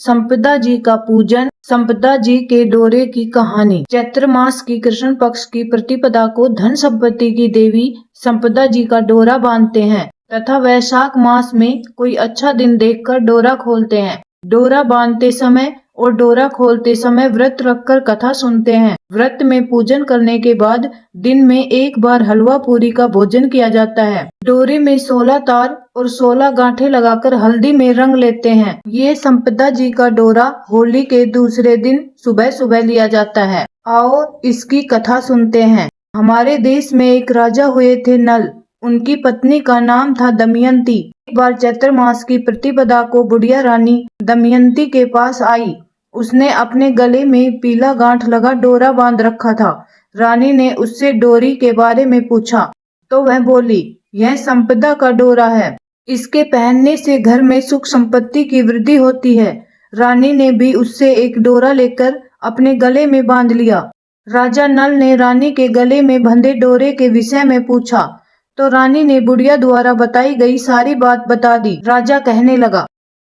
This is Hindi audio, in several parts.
संपदा जी का पूजन। संपदा जी के डोरे की कहानी। चैत्र मास की कृष्ण पक्ष की प्रतिपदा को धन संपत्ति की देवी संपदा जी का डोरा बांधते हैं तथा वैशाख मास में कोई अच्छा दिन देखकर डोरा खोलते हैं। डोरा बांधते समय और डोरा खोलते समय व्रत रखकर कथा सुनते हैं। व्रत में पूजन करने के बाद दिन में एक बार हलवा पूरी का भोजन किया जाता है। डोरे में 16 तार और 16 गांठें लगाकर हल्दी में रंग लेते हैं। ये संपदा जी का डोरा होली के दूसरे दिन सुबह सुबह लिया जाता है। आओ इसकी कथा सुनते हैं। हमारे देश में एक राजा हुए थे नल। उनकी पत्नी का नाम था दमयंती। एक बार चैत्र मास की प्रतिपदा को बुढ़िया रानी दमयंती के पास आई। उसने अपने गले में पीला गांठ लगा डोरा बांध रखा था। रानी ने उससे डोरी के बारे में पूछा तो वह बोली, यह संपदा का डोरा है। इसके पहनने से घर में सुख संपत्ति की वृद्धि होती है। रानी ने भी उससे एक डोरा लेकर अपने गले में बांध लिया। राजा नल ने रानी के गले में बंधे डोरे के विषय में पूछा तो रानी ने बुढ़िया द्वारा बताई गई सारी बात बता दी। राजा कहने लगा,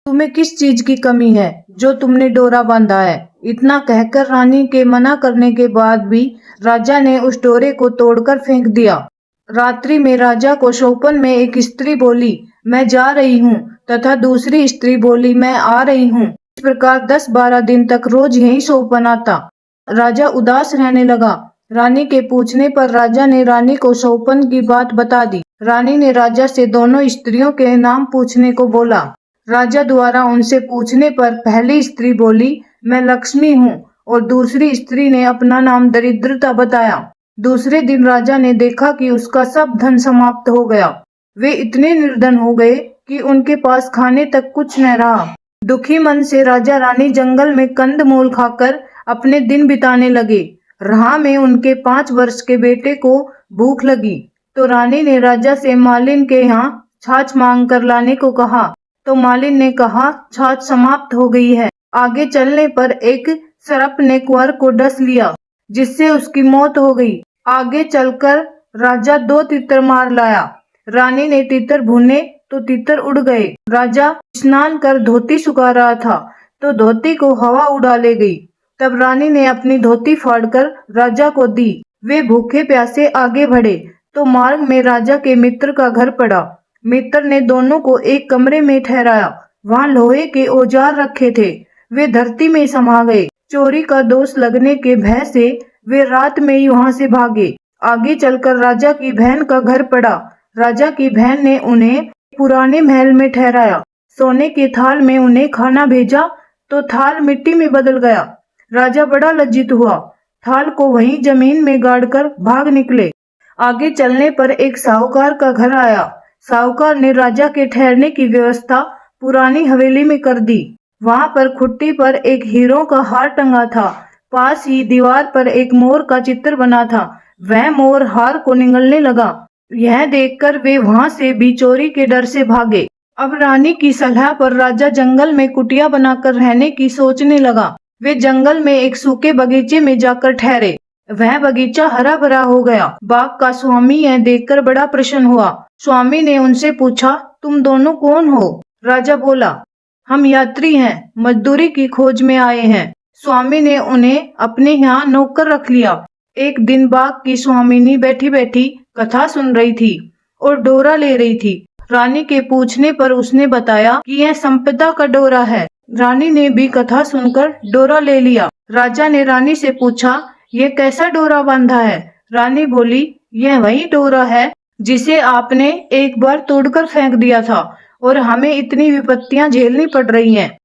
तुम्हें किस चीज की कमी है जो तुमने डोरा बांधा है? इतना कहकर रानी के मना करने के बाद भी राजा ने उस डोरे को तोड़कर फेंक दिया। रात्रि में राजा को स्वप्न में एक स्त्री बोली, मैं जा रही हूँ, तथा दूसरी स्त्री बोली, मैं आ रही हूँ। इस प्रकार 10-12 दिन तक रोज यही स्वप्न आता। राजा उदास रहने लगा। रानी के पूछने पर राजा ने रानी को स्वप्न की बात बता दी। रानी ने राजा से दोनों स्त्रियों के नाम पूछने को बोला। राजा द्वारा उनसे पूछने पर पहली स्त्री बोली, मैं लक्ष्मी हूँ, और दूसरी स्त्री ने अपना नाम दरिद्रता बताया। दूसरे दिन राजा ने देखा कि उसका सब धन समाप्त हो गया। वे इतने निर्धन हो गए कि उनके पास खाने तक कुछ न रहा। दुखी मन से राजा रानी जंगल में कंदमूल खाकर अपने दिन बिताने लगे। राह में उनके 5 वर्ष के बेटे को भूख लगी तो रानी ने राजा से मालिन के यहाँ छाछ मांग कर लाने को कहा तो मालिन ने कहा, छाछ समाप्त हो गई है। आगे चलने पर एक सर्प ने कुंवर को डस लिया जिससे उसकी मौत हो गई। आगे चलकर राजा 2 तीतर मार लाया। रानी ने तीतर भुने तो तीतर उड़ गए। राजा स्नान कर धोती सुखा रहा था तो धोती को हवा उड़ा ले गई। तब रानी ने अपनी धोती फाड़कर राजा को दी। वे भूखे प्यासे आगे बढ़े तो मार्ग में राजा के मित्र का घर पड़ा। मित्र ने दोनों को एक कमरे में ठहराया। वहाँ लोहे के औजार रखे थे। वे धरती में समा गए। चोरी का दोष लगने के भय से वे रात में ही वहाँ से भागे। आगे चलकर राजा की बहन का घर पड़ा। राजा की बहन ने उन्हें पुराने महल में ठहराया। सोने के थाल में उन्हें खाना भेजा तो थाल मिट्टी में बदल गया। राजा बड़ा लज्जित हुआ। थाल को वहीं जमीन में गाड़कर भाग निकले। आगे चलने पर एक साहूकार का घर आया। साहूकार ने राजा के ठहरने की व्यवस्था पुरानी हवेली में कर दी। वहाँ पर खुट्टी पर एक हीरों का हार टंगा था। पास ही दीवार पर एक मोर का चित्र बना था। वह मोर हार को निगलने लगा। यह देखकर वे वहाँ से भी चोरी के डर से भागे। अब रानी की सलाह पर राजा जंगल में कुटिया बनाकर रहने की सोचने लगा। वे जंगल में एक सूखे बगीचे में जाकर ठहरे। वह बगीचा हरा भरा हो गया। बाग का स्वामी यह देखकर बड़ा प्रसन्न हुआ। स्वामी ने उनसे पूछा, तुम दोनों कौन हो? राजा बोला, हम यात्री हैं, मजदूरी की खोज में आए हैं। स्वामी ने उन्हें अपने यहाँ नौकर रख लिया। एक दिन बाग की स्वामिनी बैठी बैठी कथा सुन रही थी और डोरा ले रही थी। रानी के पूछने पर उसने बताया कि यह संपदा का डोरा है। रानी ने भी कथा सुनकर डोरा ले लिया। राजा ने रानी से पूछा, यह कैसा डोरा बांधा है? रानी बोली, यह वही डोरा है जिसे आपने एक बार तोड़कर फेंक दिया था और हमें इतनी विपत्तियां झेलनी पड़ रही हैं।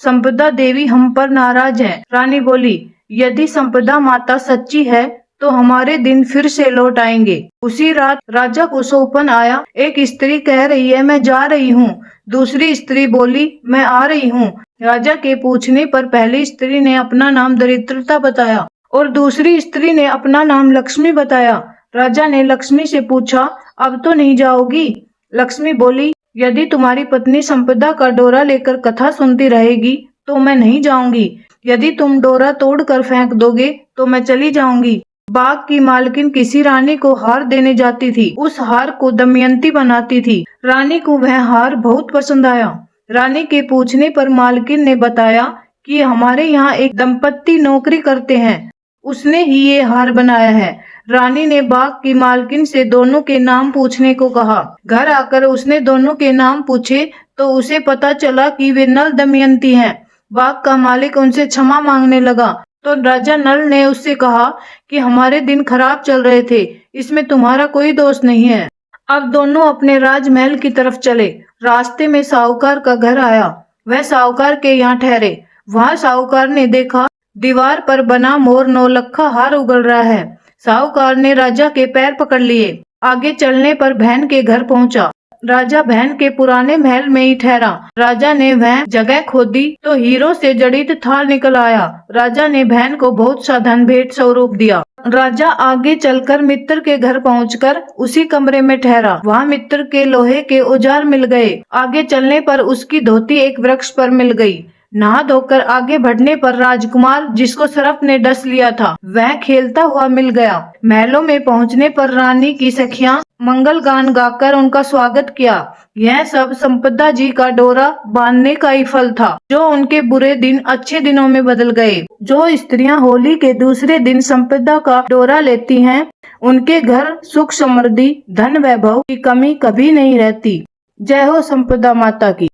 संपदा देवी हम पर नाराज है। रानी बोली, यदि संपदा माता सच्ची है तो हमारे दिन फिर से लौट आएंगे। उसी रात राजा को स्वप्न आया। एक स्त्री कह रही है, मैं जा रही हूँ। दूसरी स्त्री बोली, मैं आ रही हूँ। राजा के पूछने पर पहली स्त्री ने अपना नाम दरिद्रता बताया और दूसरी स्त्री ने अपना नाम लक्ष्मी बताया। राजा ने लक्ष्मी से पूछा, अब तो नहीं जाओगी? लक्ष्मी बोली, यदि तुम्हारी पत्नी संपदा का डोरा लेकर कथा सुनती रहेगी तो मैं नहीं जाऊंगी। यदि तुम डोरा तोड़कर फेंक दोगे तो मैं चली जाऊंगी। बाग की मालकिन किसी रानी को हार देने जाती थी। उस हार को दमयंती बनाती थी। रानी को वह हार बहुत पसंद आया। रानी के पूछने पर मालकिन ने बताया कि हमारे यहाँ एक दंपत्ति नौकरी करते हैं, उसने ही ये हार बनाया है। रानी ने बाग की मालकिन से दोनों के नाम पूछने को कहा। घर आकर उसने दोनों के नाम पूछे तो उसे पता चला कि वे नल दमयंती हैं। बाग का मालिक उनसे क्षमा मांगने लगा तो राजा नल ने उससे कहा कि हमारे दिन खराब चल रहे थे, इसमें तुम्हारा कोई दोष नहीं है। अब दोनों अपने राजमहल की तरफ चले। रास्ते में साहूकार का घर आया, वह साहूकार के यहाँ ठहरे। वहाँ साहूकार ने देखा दीवार पर बना मोर नौलखा हार उगल रहा है। साहूकार ने राजा के पैर पकड़ लिए। आगे चलने पर बहन के घर पहुंचा। राजा बहन के पुराने महल में ही ठहरा। राजा ने वह जगह खोदी तो हीरो से जड़ित थाल निकल आया। राजा ने बहन को बहुत सा धन भेंट स्वरूप दिया। राजा आगे चलकर मित्र के घर पहुंचकर उसी कमरे में ठहरा। वहाँ मित्र के लोहे के औजार मिल गए। आगे चलने पर उसकी धोती एक वृक्ष पर मिल गई। नहा धोकर आगे बढ़ने पर राजकुमार जिसको सरफ ने डस लिया था वह खेलता हुआ मिल गया। महलों में पहुंचने पर रानी की सखियां मंगल गान गाकर उनका स्वागत किया। यह सब संपदा जी का डोरा बांधने का ही फल था, जो उनके बुरे दिन अच्छे दिनों में बदल गए। जो स्त्रियां होली के दूसरे दिन संपदा का डोरा लेती हैं, उनके घर सुख समृद्धि धन वैभव की कमी कभी नहीं रहती। जय हो संपदा माता की।